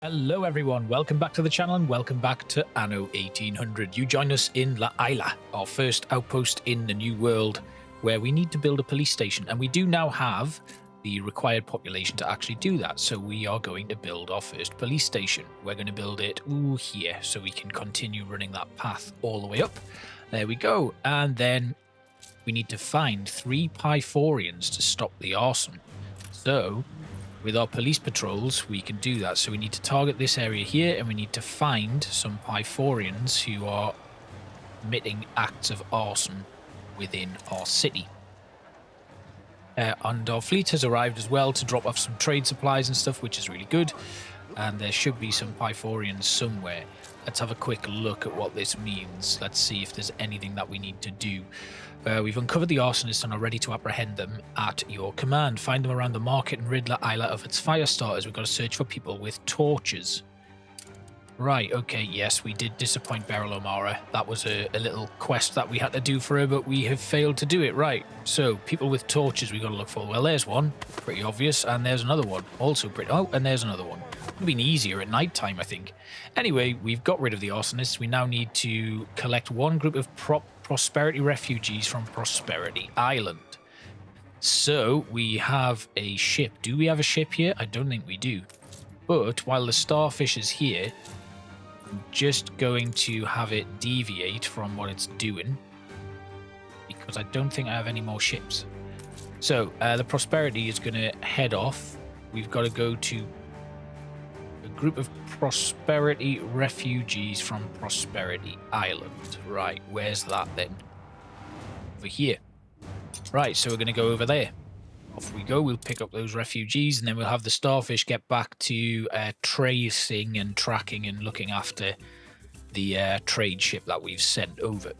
Hello everyone, welcome back to the channel and welcome back to Anno 1800. You join us in Isla, our first outpost in the new world, where we need to build a police station, and we do now have the required population to actually do that. So we are going to build our first police station. We're going to build it here, so we can continue running that path all the way up. There we go. And then we need to find 3 Pythorians to stop the arson. So with our police patrols, we can do that. So we need to target this area here, and we need to find some Pythorians who are committing acts of arson within our city. And our fleet has arrived as well to drop off some trade supplies and stuff, which is really good. And there should be some Pythorians somewhere. Let's have a quick look at what this means. Let's see if there's anything that we need to do. We've uncovered the Arsonists and are ready to apprehend them at your command. Find them around the market and rid Isla of its fire starters. We've got to search for people with torches. Right, okay, yes, we did disappoint Beryl O'Mara. That was a little quest that we had to do for her, but we have failed to do it. Right, so people with torches we've got to look for. Well, there's one, pretty obvious, and there's another one, also pretty... Oh, and there's another one. It would have been easier at night time, I think. Anyway, we've got rid of the Arsonists. We now need to collect one group of prosperity refugees from Prosperity Island. So, we have a ship. Do we have a ship here? I don't think we do. But, while the starfish is here, I'm just going to have it deviate from what it's doing, because I don't think I have any more ships. So, the Prosperity is going to head off. We've got to go to a group of Prosperity refugees from Prosperity Island. Right, where's that then? Over here. Right, so we're going to go over there. Off we go, we'll pick up those refugees, and then we'll have the starfish get back to tracing and tracking and looking after the trade ship that we've sent over.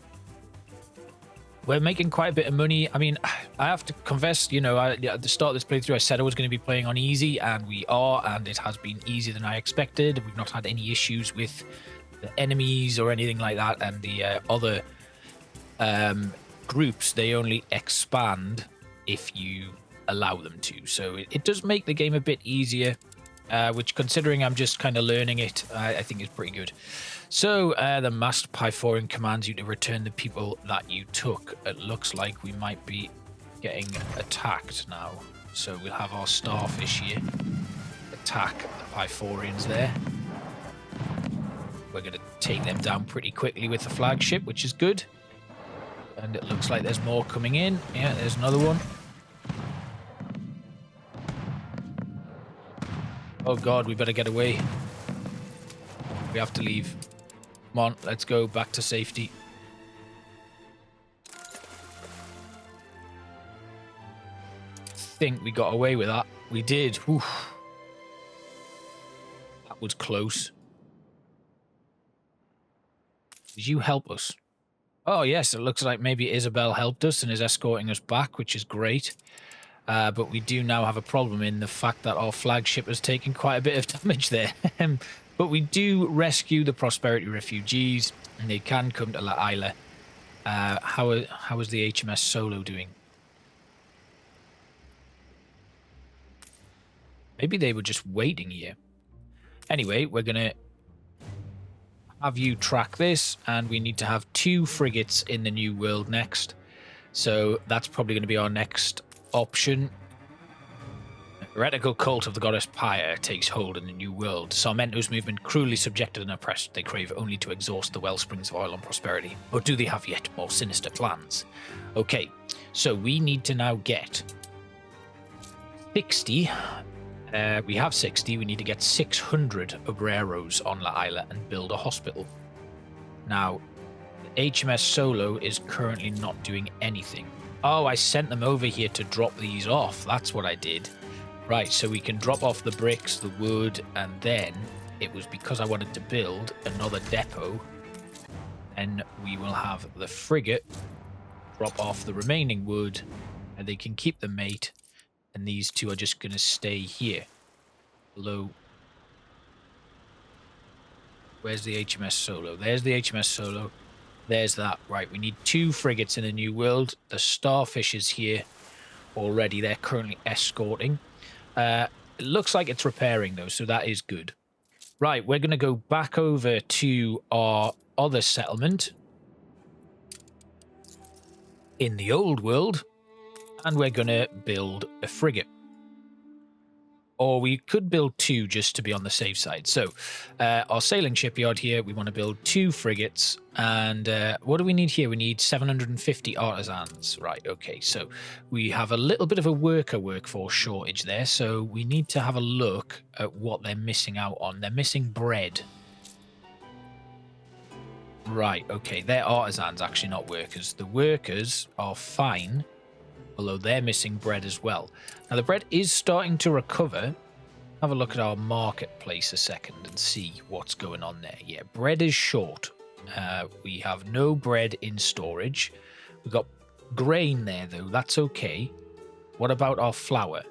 We're making quite a bit of money. I mean, I have to confess, you know, at the start of this playthrough, I said I was going to be playing on easy, and we are, and it has been easier than I expected. We've not had any issues with the enemies or anything like that, and the other groups, they only expand if you allow them to. So it does make the game a bit easier, which, considering I'm just kind of learning it, I think is pretty good. So the Master Pythorian commands you to return the people that you took. It looks like we might be getting attacked now. So we'll have our starfish here attack the Pythorians there. We're going to take them down pretty quickly with the flagship, which is good. And it looks like there's more coming in. Yeah, there's another one. Oh god, we better get away. We have to leave. Come on, let's go back to safety. I think we got away with that. We did. Whew. That was close. Did you help us? Oh yes, it looks like maybe Isabel helped us and is escorting us back, which is great. But we do now have a problem in the fact that our flagship has taken quite a bit of damage there. But we do rescue the Prosperity refugees, and they can come to Isla. How is the HMS Solo doing? Maybe they were just waiting here. Anyway, we're going to have you track this, and we need to have 2 frigates in the new world next. So that's probably going to be our next option. The heretical cult of the goddess Pyre takes hold in the new world. Sarmento's movement, cruelly subjected and oppressed, they crave only to exhaust the wellsprings of oil and prosperity. Or do they have yet more sinister plans? Okay, so we need to now get 60. We have 60. We need to get 600 Obreros on Isla and build a hospital. Now, the HMS Solo is currently not doing anything. Oh, I sent them over here to drop these off. That's what I did. Right, so we can drop off the bricks, the wood, and then it was because I wanted to build another depot. And we will have the frigate drop off the remaining wood, and they can keep the mate, and these 2 are just going to stay here. Below. Where's the HMS Solo? There's the HMS Solo. There's that. Right, we need 2 frigates in the new world. The starfish is here already. They're currently escorting. It looks like it's repairing, though, so that is good. Right, we're going to go back over to our other settlement in the old world, and we're going to build a frigate. Or we could build 2 just to be on the safe side. So our sailing shipyard here, we want to build 2 frigates. And what do we need here? We need 750 artisans. Right, okay. So we have a little bit of a workforce shortage there. So we need to have a look at what they're missing out on. They're missing bread. Right, okay. They're artisans, actually, not workers. The workers are fine, although they're missing bread as well. Now, the bread is starting to recover. Have a look at our marketplace a second and see what's going on there. Yeah, bread is short. We have no bread in storage. We've got grain there, though. That's okay. What about our flour?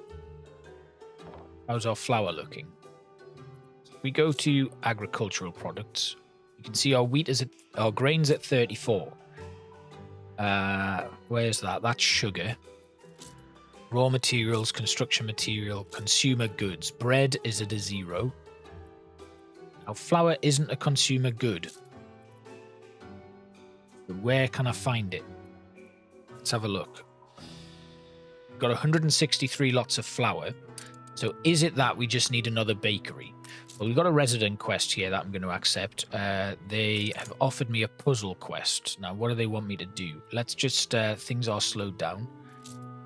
How's our flour looking? If we go to agricultural products, you can see our wheat is at, our grain's at 34. Where's that? That's sugar. Raw materials, construction material, consumer goods. Bread is at a 0. Now, flour isn't a consumer good. So where can I find it? Let's have a look. We've got 163 lots of flour. So is it that we just need another bakery? Well, we've got a resident quest here that I'm going to accept. They have offered me a puzzle quest. Now, what do they want me to do? Let's just... things are slowed down.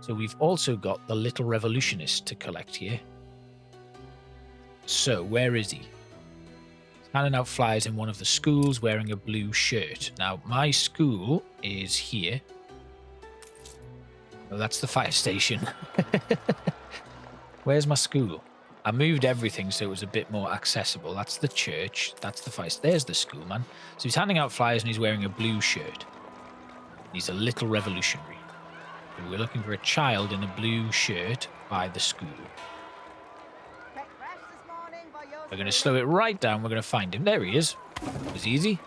So we've also got the little revolutionist to collect here. So where is he? He's handing out flyers in one of the schools wearing a blue shirt. Now, my school is here. Oh, that's the fire station. Where's my school? I moved everything so it was a bit more accessible. That's the church. That's the fire. There's the school, man. So he's handing out flyers and he's wearing a blue shirt. He's a little revolutionary. We're looking for a child in a blue shirt by the school. We're going to slow it right down. We're going to find him. There he is. It was easy.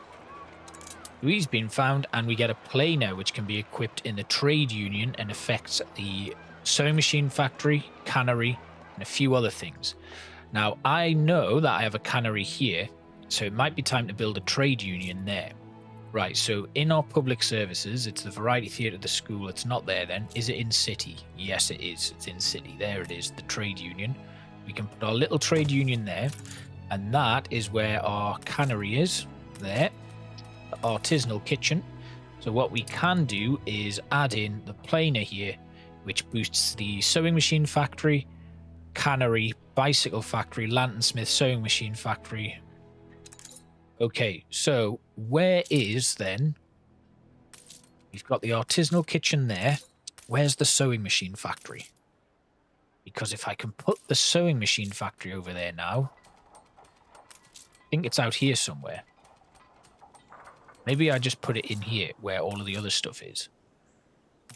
He's been found, and we get a planer which can be equipped in the trade union and affects the sewing machine factory, cannery, and a few other things. Now, I know that I have a cannery here, so it might be time to build a trade union there. Right, so in our public services, it's the variety theatre of the school. It's not there then. Is it in city? Yes, it is. It's in city. There it is, the trade union. We can put our little trade union there, and that is where our cannery is. There. The artisanal kitchen. So what we can do is add in the planer here, which boosts the sewing machine factory, cannery, bicycle factory, lanternsmith, sewing machine factory. Okay, so where is then... We've got the artisanal kitchen there. Where's the sewing machine factory? Because if I can put the sewing machine factory over there now... I think it's out here somewhere. Maybe I just put it in here where all of the other stuff is.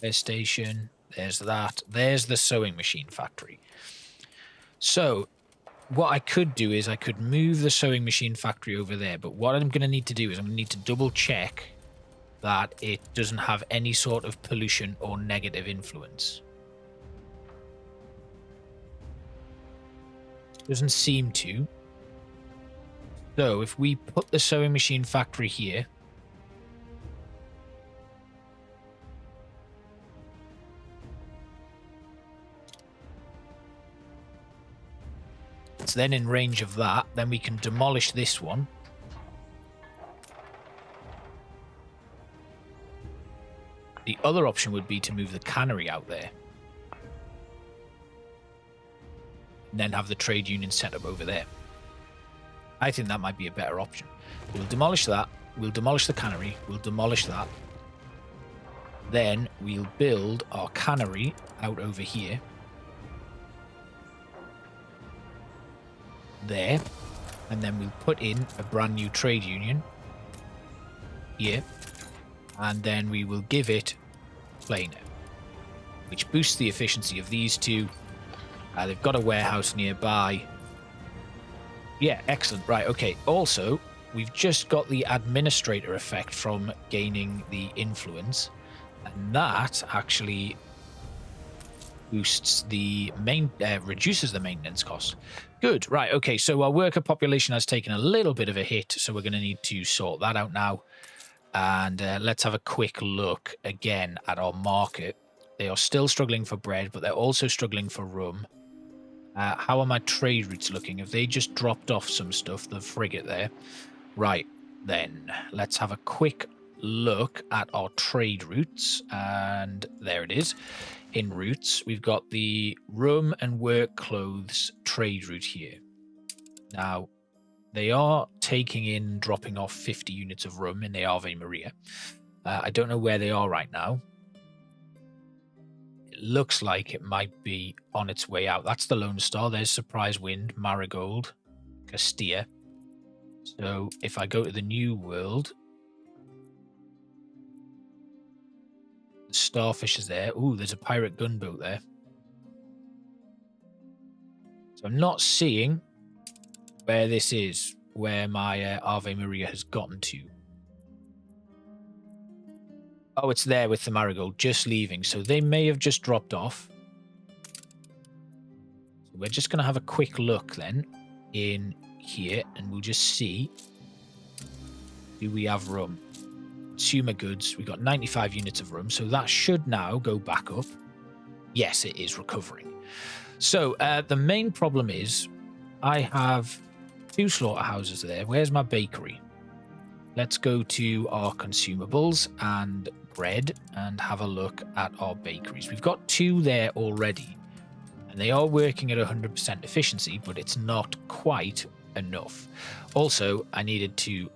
There's station, there's that, there's the sewing machine factory. So... what I could do is I could move the sewing machine factory over there, but what I'm going to need to do is I'm going to need to double check that it doesn't have any sort of pollution or negative influence. Doesn't seem to. So if we put the sewing machine factory here, it's then in range of that, then we can demolish this one. The other option would be to move the cannery out there. And then have the trade union set up over there. I think that might be a better option. We'll demolish that. We'll demolish the cannery. We'll demolish that. Then we'll build our cannery out over here. There, and then we'll put in a brand new trade union here, and then we will give it planer, which boosts the efficiency of these two. They've got a warehouse nearby. Yeah, excellent. Right, okay. Also, we've just got the administrator effect from gaining the influence, and that actually boosts the reduces the maintenance cost. Good. Right. Okay. So our worker population has taken a little bit of a hit. So we're going to need to sort that out now. And let's have a quick look again at our market. They are still struggling for bread, but they're also struggling for rum. How are my trade routes looking? Have they just dropped off some stuff? The frigate there. Right. Then let's have a quick look at our trade routes. And there it is. In routes, we've got the rum and work clothes trade route here. Now, they are taking in, dropping off 50 units of rum in the Ave Maria. I don't know where they are right now. It looks like it might be on its way out. That's the Lone Star. There's Surprise Wind, Marigold, Castilla. So if I go to the New World, the Starfish is there. Ooh, there's a pirate gunboat there. So I'm not seeing where this is, where my Ave Maria has gotten to. Oh, it's there with the Marigold, just leaving. So they may have just dropped off. So we're just going to have a quick look then in here, and we'll just see. Do we have rum? Consumer goods. We've got 95 units of rum, so that should now go back up. Yes, it is recovering. So the main problem is I have 2 slaughterhouses there. Where's my bakery? Let's go to our consumables and bread and have a look at our bakeries. We've got 2 there already, and they are working at 100% efficiency, but it's not quite enough. Also, I needed to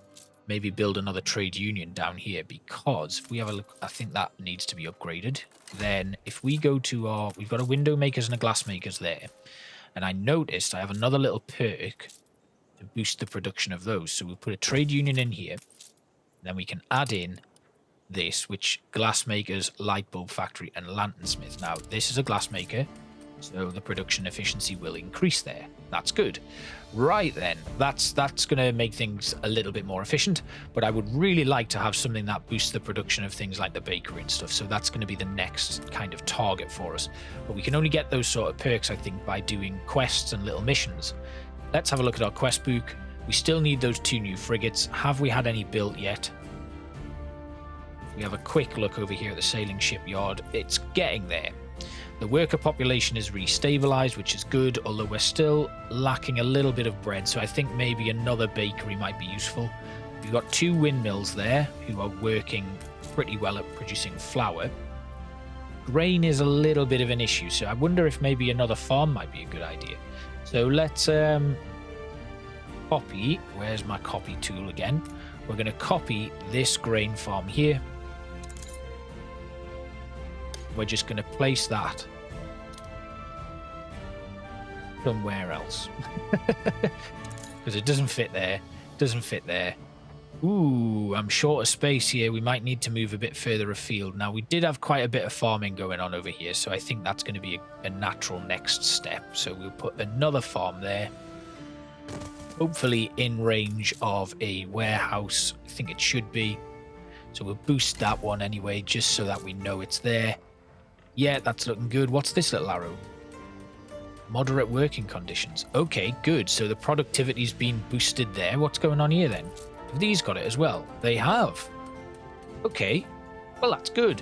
maybe build another trade union down here, because if we have a look, I think that needs to be upgraded. Then if we go to our, we've got a window makers and a glass makers there, and I noticed I have another little perk to boost the production of those. So we'll put a trade union in here, then we can add in this, which glass makers, light bulb factory, and lanternsmith. Now this is a glass maker, so the production efficiency will increase there. That's good. Right then, that's going to make things a little bit more efficient, but I would really like to have something that boosts the production of things like the bakery and stuff, so that's going to be the next kind of target for us. But we can only get those sort of perks, I think, by doing quests and little missions. Let's have a look at our quest book. We still need those 2 new frigates. Have we had any built yet? If we have a quick look over here at the sailing shipyard, it's getting there. The worker population is restabilized, which is good, although we're still lacking a little bit of bread, so I think maybe another bakery might be useful. We've got 2 windmills there who are working pretty well at producing flour. Grain is a little bit of an issue, so I wonder if maybe another farm might be a good idea. So let's copy. Where's my copy tool again? We're going to copy this grain farm here. We're just going to place that somewhere else. Because it doesn't fit there. Doesn't fit there. Ooh, I'm short of space here. We might need to move a bit further afield. Now, we did have quite a bit of farming going on over here, so I think that's going to be a natural next step. So we'll put another farm there. Hopefully in range of a warehouse. I think it should be. So we'll boost that one anyway, just so that we know it's there. Yeah, that's looking good. What's this little arrow? Moderate working conditions. Okay, good. So the productivity's been boosted there. What's going on here then? Have these got it as well? They have. Okay. Well, that's good.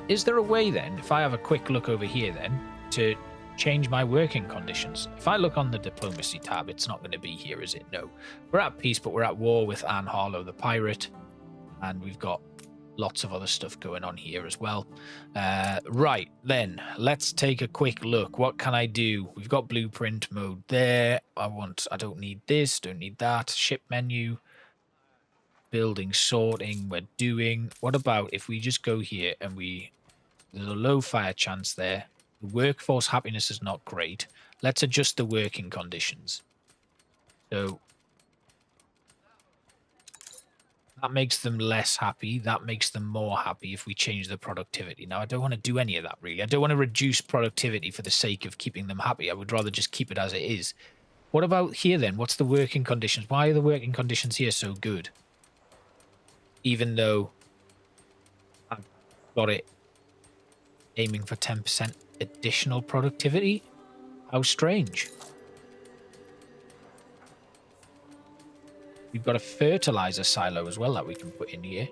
Is there a way then, if I have a quick look over here then, to change my working conditions? If I look on the diplomacy tab, it's not going to be here, is it? No. We're at peace, but we're at war with Anne Harlow, the pirate. And we've got lots of other stuff going on here as well. Right, then, let's take a quick look. What can I do? We've got blueprint mode there. I don't need this, don't need that. Ship menu. Building sorting, we're doing. What about if we just go here and there's a low fire chance there. The workforce happiness is not great. Let's adjust the working conditions. So that makes them less happy. That makes them more happy if we change the productivity. Now, I don't want to do any of that, really. I don't want to reduce productivity for the sake of keeping them happy. I would rather just keep it as it is. What about here, then? What's the working conditions? Why are the working conditions here so good? Even though I've got it aiming for 10% additional productivity? How strange. We've got a fertilizer silo as well that we can put in here.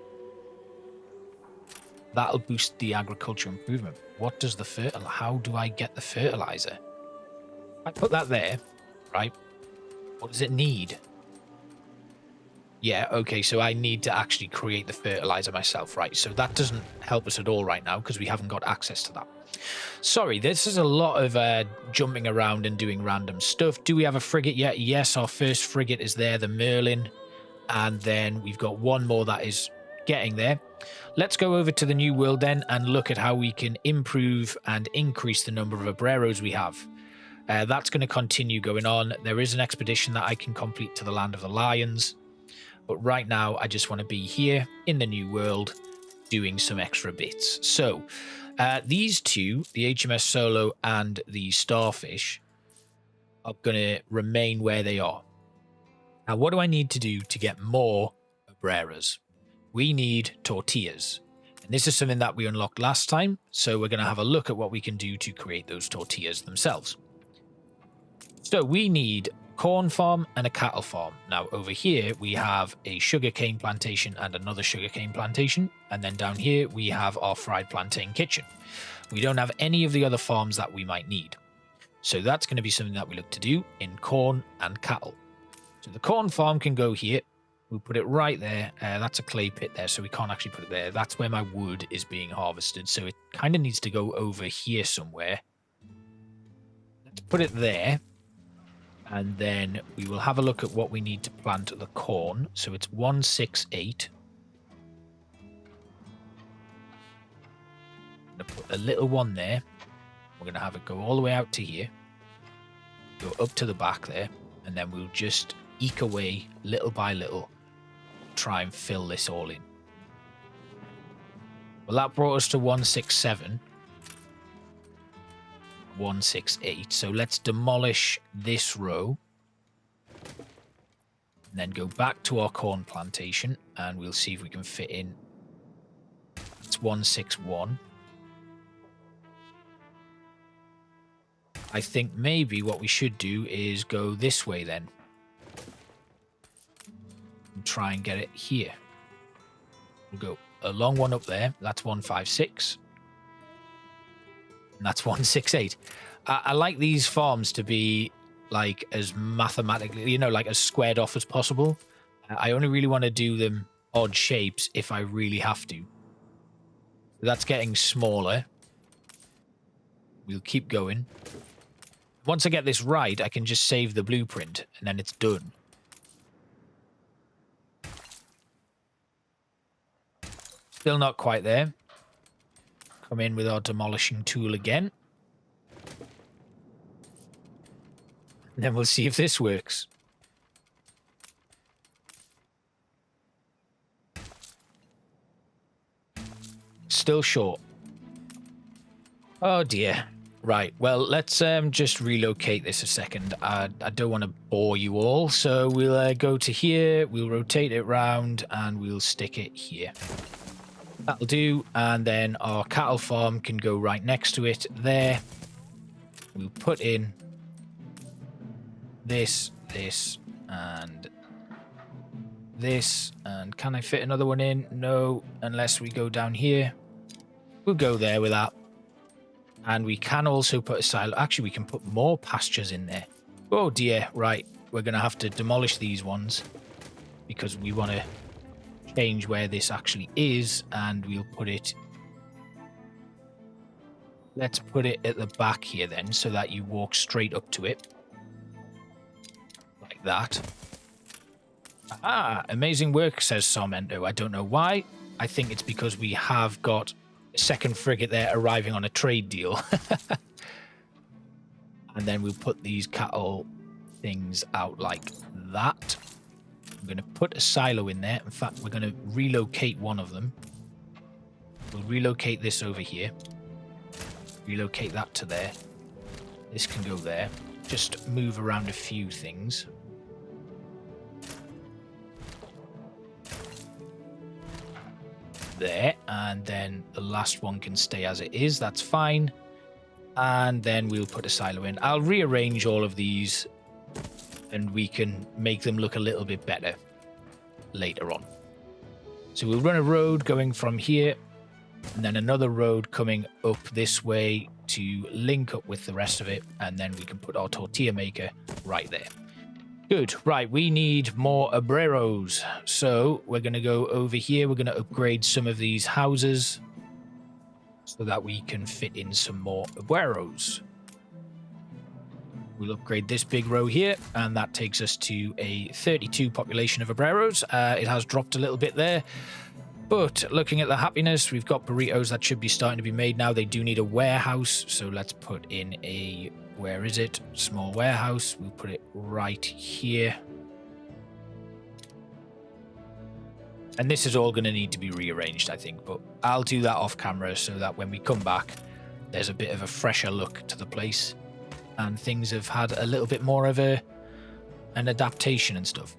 That'll boost the agriculture improvement. What does the fertilizer... How do I get the fertilizer? I put that there, right? What does it need? Yeah, okay, so I need to actually create the fertilizer myself, right? So that doesn't help us at all right now because we haven't got access to that. Sorry, this is a lot of jumping around and doing random stuff. Do we have a frigate yet? Yes, our first frigate is there, the Merlin. And then we've got one more that is getting there. Let's go over to the New World then and look at how we can improve and increase the number of Obreros we have. That's going to continue going on. There is an expedition that I can complete to the Land of the Lions. But right now, I just want to be here in the New World doing some extra bits. So, these two, the HMS Solo and the Starfish, are going to remain where they are. Now, what do I need to do to get more Obreros? We need tortillas. And this is something that we unlocked last time. So, we're going to have a look at what we can do to create those tortillas themselves. So, we need corn farm and a cattle farm. Now over here we have a sugarcane plantation and another sugarcane plantation, and then down here we have our fried plantain kitchen. We don't have any of the other farms that we might need, so that's going to be something that we look to do in corn and cattle. So the corn farm can go here. We'll put it right there. That's a clay pit there, so we can't actually put it there. That's where my wood is being harvested, so it kind of needs to go over here somewhere. Let's put it there. And then we will have a look at what we need to plant the corn. So it's 168. I'm going to put a little one there. We're going to have it go all the way out to here. Go up to the back there. And then we'll just eke away little by little. Try and fill this all in. Well, that brought us to 167. 168. So let's demolish this row and then go back to our corn plantation and we'll see if we can fit in. It's 161. I think maybe what we should do is go this way then and try and get it here. We'll go a long one up there. That's 156. And that's 168. I like these farms to be like as mathematically, like as squared off as possible. I only really want to do them odd shapes if I really have to. That's getting smaller. We'll keep going. Once I get this right, I can just save the blueprint and then it's done. Still not quite there. Come in with our demolishing tool again. And then we'll see if this works. Still short. Oh dear. Right, well, let's just relocate this a second. I don't want to bore you all, so we'll go to here, we'll rotate it round, and we'll stick it here. That'll do, and then our cattle farm can go right next to it there. We'll put in this, and this, and can I fit another one in? No, unless we go down here. We'll go there with that. And we can also put a silo. Actually, we can put more pastures in there. Oh dear, right. We're going to have to demolish these ones because we want to change where this actually is, and we'll put it... Let's put it at the back here then, so that you walk straight up to it. Like that. Ah, amazing work, says Sarmento. I don't know why. I think it's because we have got a second frigate there arriving on a trade deal. And then we'll put these cattle things out like that. I'm going to put a silo in there. In fact, we're going to relocate one of them. We'll relocate this over here. Relocate that to there. This can go there. Just move around a few things. There, and then the last one can stay as it is. That's fine. And then we'll put a silo in. I'll rearrange all of these and we can make them look a little bit better. later on. So we'll run a road going from here, and then another road coming up this way to link up with the rest of it, and then we can put our tortilla maker right there. Good. Right, we need more Obreros. So we're going to go over here. We're going to upgrade some of these houses so that we can fit in some more Obreros. We'll upgrade this big row here, and that takes us to a 32 population of Obreros. It has dropped a little bit there, but looking at the happiness, we've got burritos that should be starting to be made now. They do need a warehouse, so let's put in a, where is it? Small warehouse. We'll put it right here. And this is all going to need to be rearranged, I think, but I'll do that off camera so that when we come back, there's a bit of a fresher look to the place. And things have had a little bit more of an adaptation and stuff.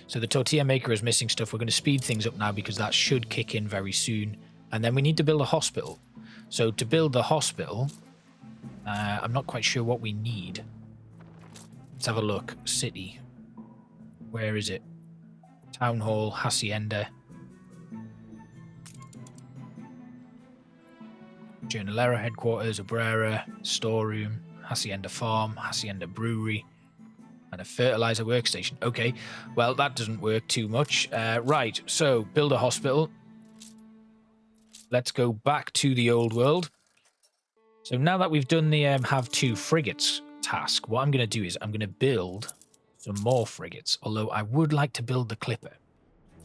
So the tortilla maker is missing stuff. We're going to speed things up now because that should kick in very soon. And then we need to build a hospital. So to build the hospital, I'm not quite sure what we need. Let's have a look. City. Where is it? Town hall, hacienda. Journalera headquarters, Obrera, storeroom. Hacienda Farm, Hacienda Brewery, and a fertilizer workstation. Okay, well, that doesn't work too much. Right, so build a hospital. Let's go back to the old world. So now that we've done the have 2 frigates task, what I'm going to do is I'm going to build some more frigates, although I would like to build the clipper.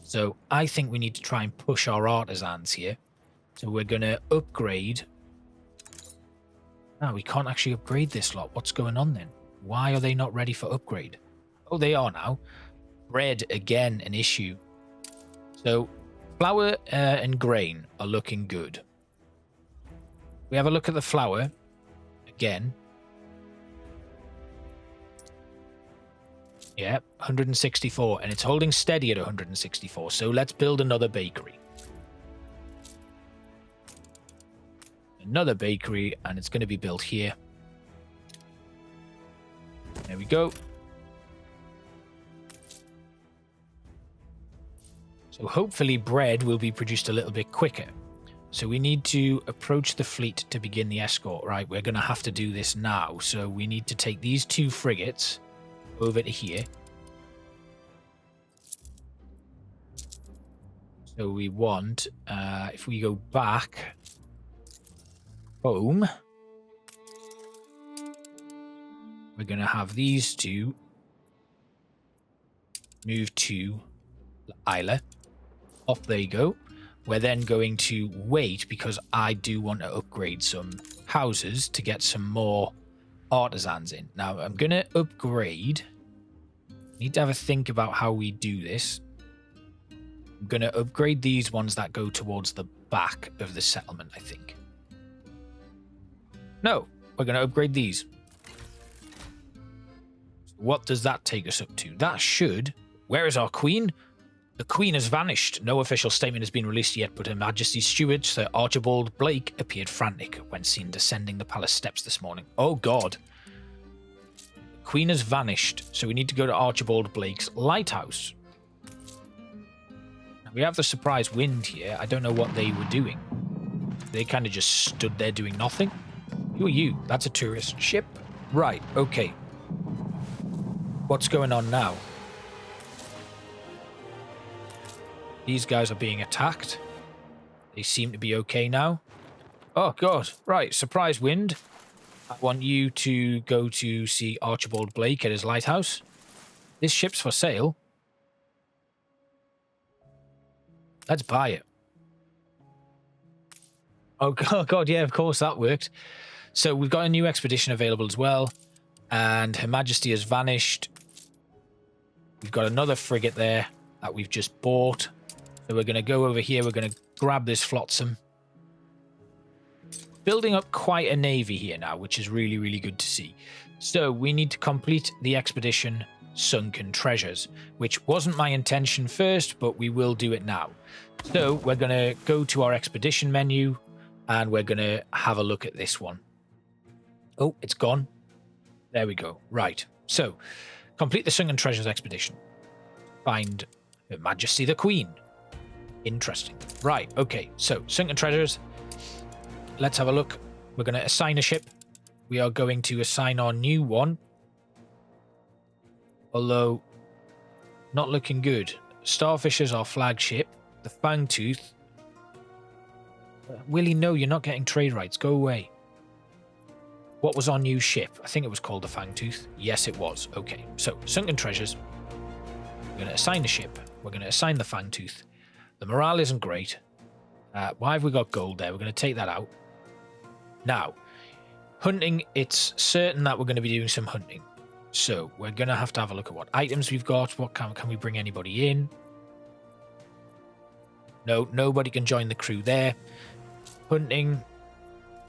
So I think we need to try and push our artisans here. So we're going to upgrade. No, we can't actually upgrade this lot. What's going on then? Why are they not ready for upgrade? Oh, they are now. Bread, again, an issue. So, flour and grain are looking good. We have a look at the flour. Again. Yeah, 164. And it's holding steady at 164. So, let's build another bakery. Another bakery, and it's going to be built here. There we go. So hopefully bread will be produced a little bit quicker. So we need to approach the fleet to begin the escort. Right, we're going to have to do this now. So we need to take these 2 frigates over to here. So we want, if we go back home, we're going to have these 2 move to Isla. Off they go. We're then going to wait because I do want to upgrade some houses to get some more artisans in. Now I'm going to upgrade. Need to have a think about how we do this. I'm going to upgrade these ones that go towards the back of the settlement, I think. No, we're going to upgrade these. What does that take us up to? That should... Where is our queen? The queen has vanished. No official statement has been released yet, but Her Majesty's steward, Sir Archibald Blake, appeared frantic when seen descending the palace steps this morning. Oh, God. The queen has vanished, so we need to go to Archibald Blake's lighthouse. Now, we have the surprise wind here. I don't know what they were doing. They kind of just stood there doing nothing. Who are you? That's a tourist ship. Right, okay. What's going on now? These guys are being attacked. They seem to be okay now. Oh, God. Right, surprise wind. I want you to go to see Archibald Blake at his lighthouse. This ship's for sale. Let's buy it. Oh, God, yeah, of course that worked. So we've got a new expedition available as well. And Her Majesty has vanished. We've got another frigate there that we've just bought. So we're going to go over here. We're going to grab this flotsam. Building up quite a navy here now, which is really, really good to see. So we need to complete the expedition Sunken Treasures, which wasn't my intention first, but we will do it now. So we're going to go to our expedition menu and we're going to have a look at this one. Oh, it's gone. There we go. Right. So complete the Sunken Treasures expedition. Find Her Majesty the Queen. Interesting. Right, okay. So, sunken treasures. Let's have a look. We're going to assign a ship. We are going to assign our new one. Although, not looking good. Starfish is our flagship. The Fangtooth. Willie, no, you're not getting trade rights. Go away. What was our new ship? I think it was called the Fangtooth. Yes, it was. Okay, so sunken treasures. We're going to assign a ship. We're going to assign the Fangtooth. The morale isn't great. Why have we got gold there? We're going to take that out. Now, hunting, it's certain that we're going to be doing some hunting. So we're going to have a look at what items we've got. What can we bring anybody in? No, nobody can join the crew there. Hunting.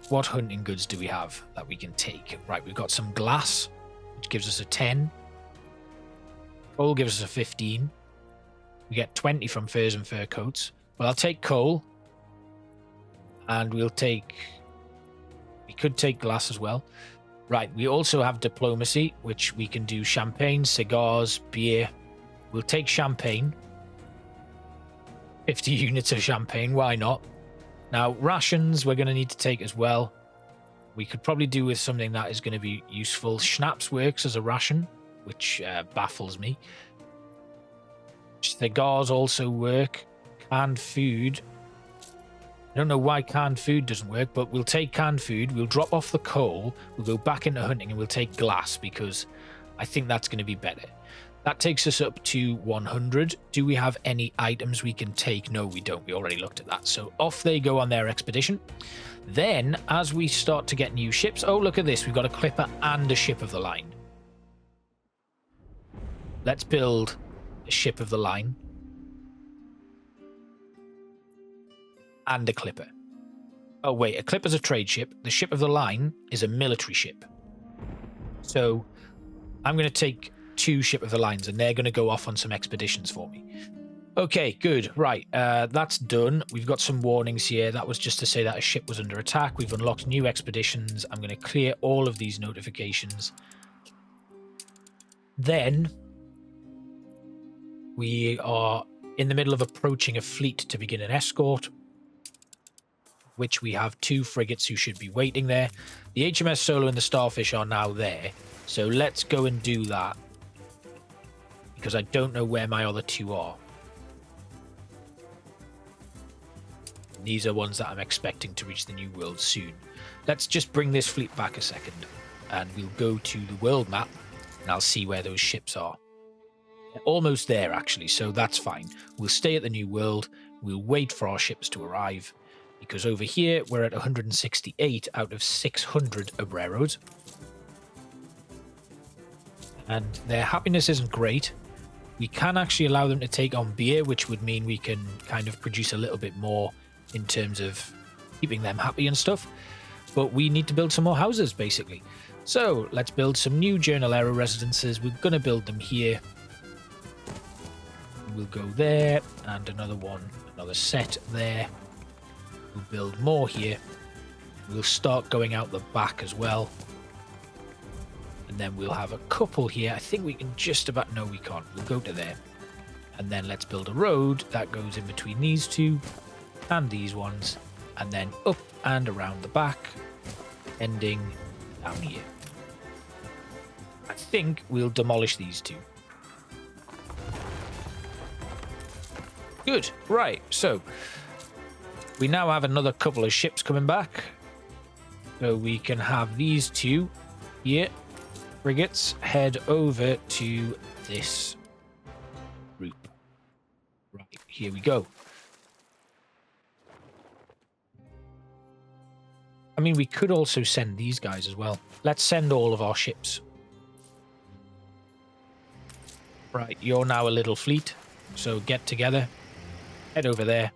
What hunting goods do we have that we can take? Right, we've got some glass, which gives us a 10. Coal gives us a 15. We get 20 from furs and fur coats. Well, I'll take coal. And we'll take... We could take glass as well. Right, we also have diplomacy, which we can do champagne, cigars, beer. We'll take champagne. 50 units of champagne, why not? Now, rations we're going to need to take as well. We could probably do with something that is going to be useful. Schnapps works as a ration, which baffles me. Cigars also work. Canned food. I don't know why canned food doesn't work, but we'll take canned food. We'll drop off the coal. We'll go back into hunting and we'll take glass because I think that's going to be better. That takes us up to 100. Do we have any items we can take? No, we don't. We already looked at that. So off they go on their expedition. Then, as we start to get new ships... Oh, look at this. We've got a clipper and a ship of the line. Let's build a ship of the line. And a clipper. Oh, wait. A clipper's a trade ship. The ship of the line is a military ship. So, I'm going to take... 2 ship of the lines and they're going to go off on some expeditions for me. Okay, good. Right, that's done. We've got some warnings here. That was just to say that a ship was under attack. We've unlocked new expeditions. I'm going to clear all of these notifications. Then we are in the middle of approaching a fleet to begin an escort, which we have 2 frigates who should be waiting there. The HMS Solo and the Starfish are now there, so let's go and do that. Because I don't know where my other 2 are. These are ones that I'm expecting to reach the New World soon. Let's just bring this fleet back a second. And we'll go to the world map. And I'll see where those ships are. They're almost there, actually, so that's fine. We'll stay at the New World. We'll wait for our ships to arrive. Because over here, we're at 168 out of 600 Obreros. And their happiness isn't great. We can actually allow them to take on beer, which would mean we can kind of produce a little bit more in terms of keeping them happy and stuff. But we need to build some more houses, basically. So let's build some new Journalero residences. We're going to build them here. We'll go there, and another one, another set there. We'll build more here. We'll start going out the back as well. And then we'll have a couple here. I think we can just about... No, we can't. We'll go to there. And then let's build a road that goes in between these 2 and these ones. And then up and around the back, ending down here. I think we'll demolish these 2. Good. Right. So we now have another couple of ships coming back. So we can have these 2 here. Frigates head over to this group. Right, here we go. I mean, we could also send these guys as well. Let's send all of our ships. Right, you're now a little fleet, so get together. Head over there.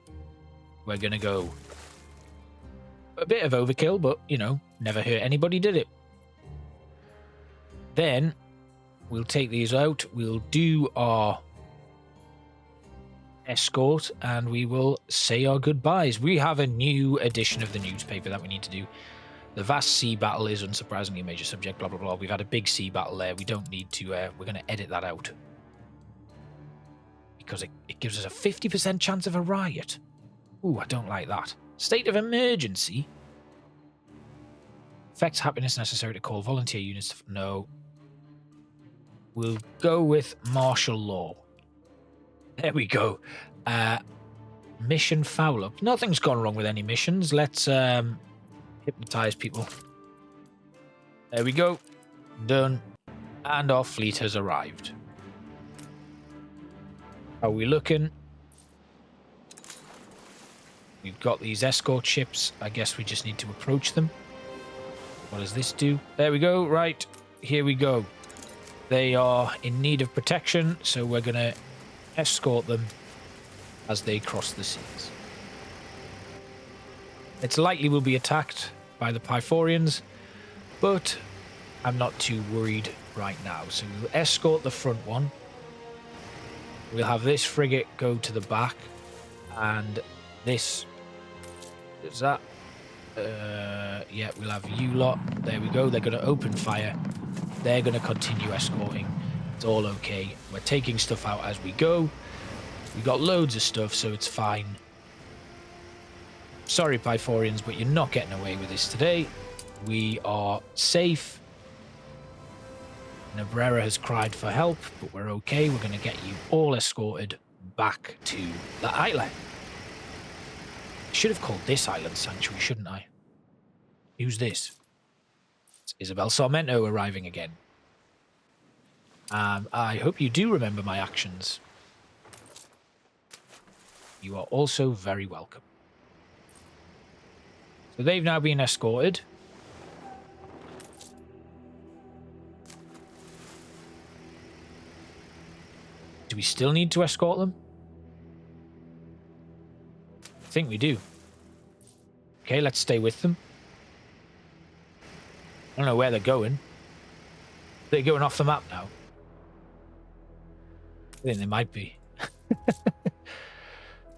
We're going to go a bit of overkill, but, you know, never hurt anybody, did it? Then we'll take these out. We'll do our escort and we will say our goodbyes. We have a new edition of the newspaper that we need to do. The vast sea battle is unsurprisingly a major subject, blah, blah, blah. We've had a big sea battle there. We don't need to... we're going to edit that out. because it gives us a 50% chance of a riot. Ooh, I don't like that. State of emergency. Affects happiness necessary to call volunteer units. No. We'll go with martial law. There we go. Mission foul up. Nothing's gone wrong with any missions. Let's hypnotize people. There we go. Done. And our fleet has arrived. How are we looking? We've got these escort ships. I guess we just need to approach them. What does this do? There we go. Right. Here we go. They are in need of protection, so we're going to escort them as they cross the seas. It's likely we'll be attacked by the Pythorians, but I'm not too worried right now. So we'll escort the front one. We'll have this frigate go to the back, and this is that. Yeah, we'll have you lot. There we go. They're going to open fire. They're going to continue escorting. It's all okay. We're taking stuff out as we go. We've got loads of stuff, so it's fine. Sorry, Pythorians, but you're not getting away with this today. We are safe. An Obrero has cried for help, but we're okay. We're going to get you all escorted back to the Isla. I should have called this island Sanctuary, shouldn't I? Who's this? It's Isabel Sarmento arriving again. I hope you do remember my actions. You are also very welcome. So they've now been escorted. Do we still need to escort them? I think we do. Okay, let's stay with them. I don't know where they're going. They're going off the map now. I think they might be.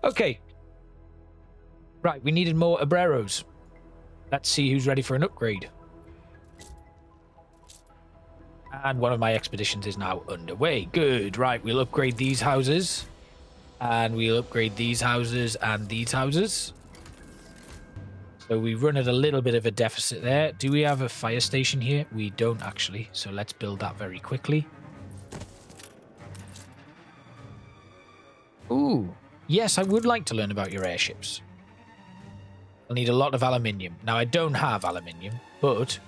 Okay. Right, we needed more Obreros. Let's see who's ready for an upgrade. And one of my expeditions is now underway. Good. Right, we'll upgrade these houses. And we'll upgrade these houses and these houses. So we run at a little bit of a deficit there. Do we have a fire station here? We don't actually. So let's build that very quickly. Ooh. Yes, I would like to learn about your airships. I'll need a lot of aluminium. Now, I don't have aluminium, but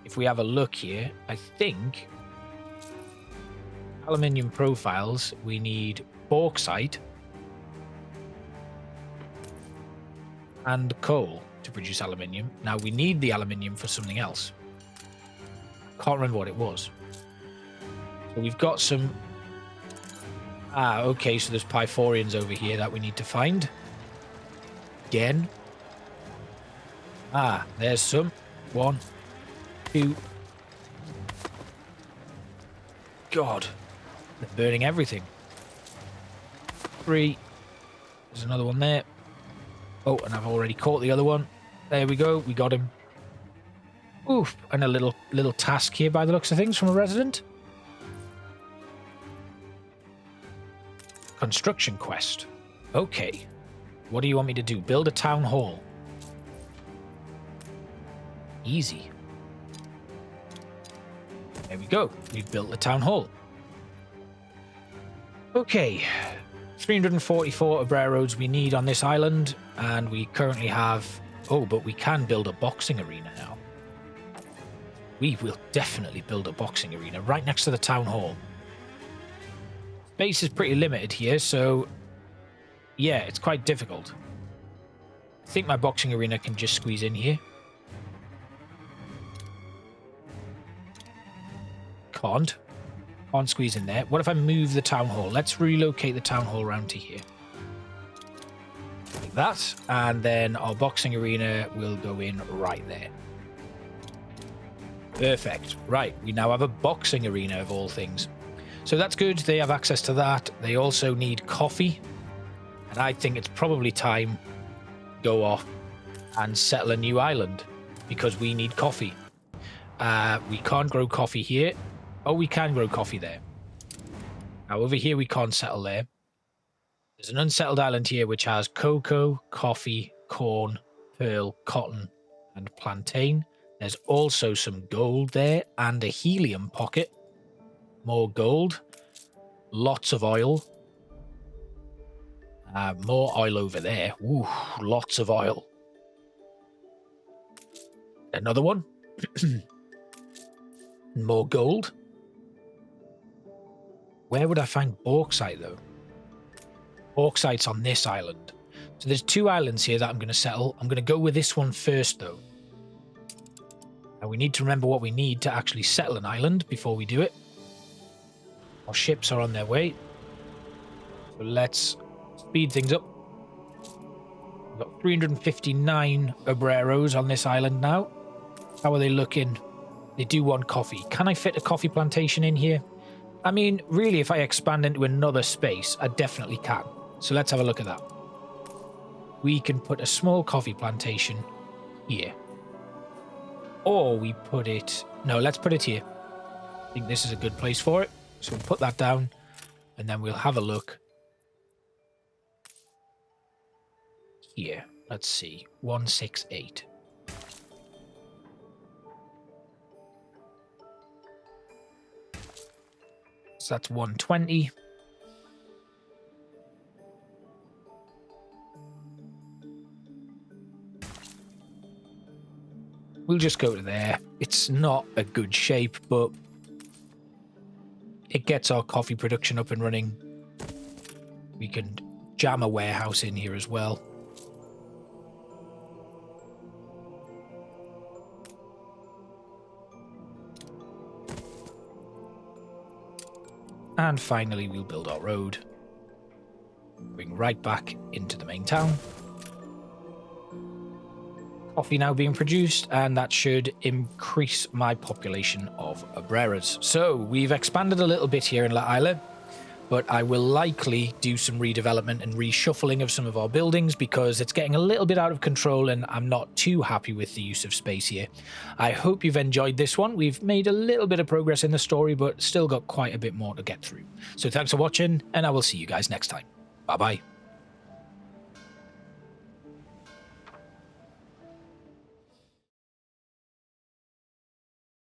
if we have a look here, I think aluminium profiles, we need bauxite and coal to produce aluminium. Now, we need the aluminium for something else. Can't remember what it was. So we've got some... Ah, okay, so there's Pythorians over here that we need to find. Again. Ah, there's some. 1, 2. God. They're burning everything. 3. There's another one there. Oh, and I've already caught the other one. There we go. We got him. Oof. And a little task here by the looks of things from a resident. Construction quest. Okay. What do you want me to do? Build a town hall. Easy. There we go. We've built the town hall. Okay. 344 Obreros we need on this island. And we currently have... Oh, but we can build a boxing arena now. We will definitely build a boxing arena right next to the town hall. Space is pretty limited here, so yeah, it's quite difficult. I think my boxing arena can just squeeze in here. Can't squeeze in there. What if I move the town hall? Let's relocate the town hall around to here. Like that, and then our boxing arena will go in right there. Perfect. Right, we now have a boxing arena of all things. So that's good. They have access to that. They also need coffee. And I think it's probably time to go off and settle a new island because we need coffee. We can't grow coffee here. Oh, we can grow coffee there. Now, over here, we can't settle there. There's an unsettled island here which has cocoa, coffee, corn, pearl, cotton, and plantain. There's also some gold there and a helium pocket. More gold. Lots of oil. More oil over there. Ooh, lots of oil. Another one. More gold. Where would I find bauxite, though? Bauxite's on this island. So there's 2 islands here that I'm going to settle. I'm going to go with this one first, though. And we need to remember what we need to actually settle an island before we do it. Our ships are on their way. So let's speed things up. We've got 359 Obreros on this island now. How are they looking? They do want coffee. Can I fit a coffee plantation in here? I mean, really, if I expand into another space, I definitely can. So let's have a look at that. We can put a small coffee plantation here. Or we put it... No, let's put it here. I think this is a good place for it. So we'll put that down, and then we'll have a look here. Let's see. 168. So that's 120. We'll just go to there. It's not a good shape, but it gets our coffee production up and running. We can jam a warehouse in here as well. And finally, we'll build our road. Going right back into the main town. Coffee now being produced, and that should increase my population of Obreros. So we've expanded a little bit here in Isla, but I will likely do some redevelopment and reshuffling of some of our buildings because it's getting a little bit out of control and I'm not too happy with the use of space here. I hope you've enjoyed this one. We've made a little bit of progress in the story, but still got quite a bit more to get through. So thanks for watching, and I will see you guys next time. Bye-bye.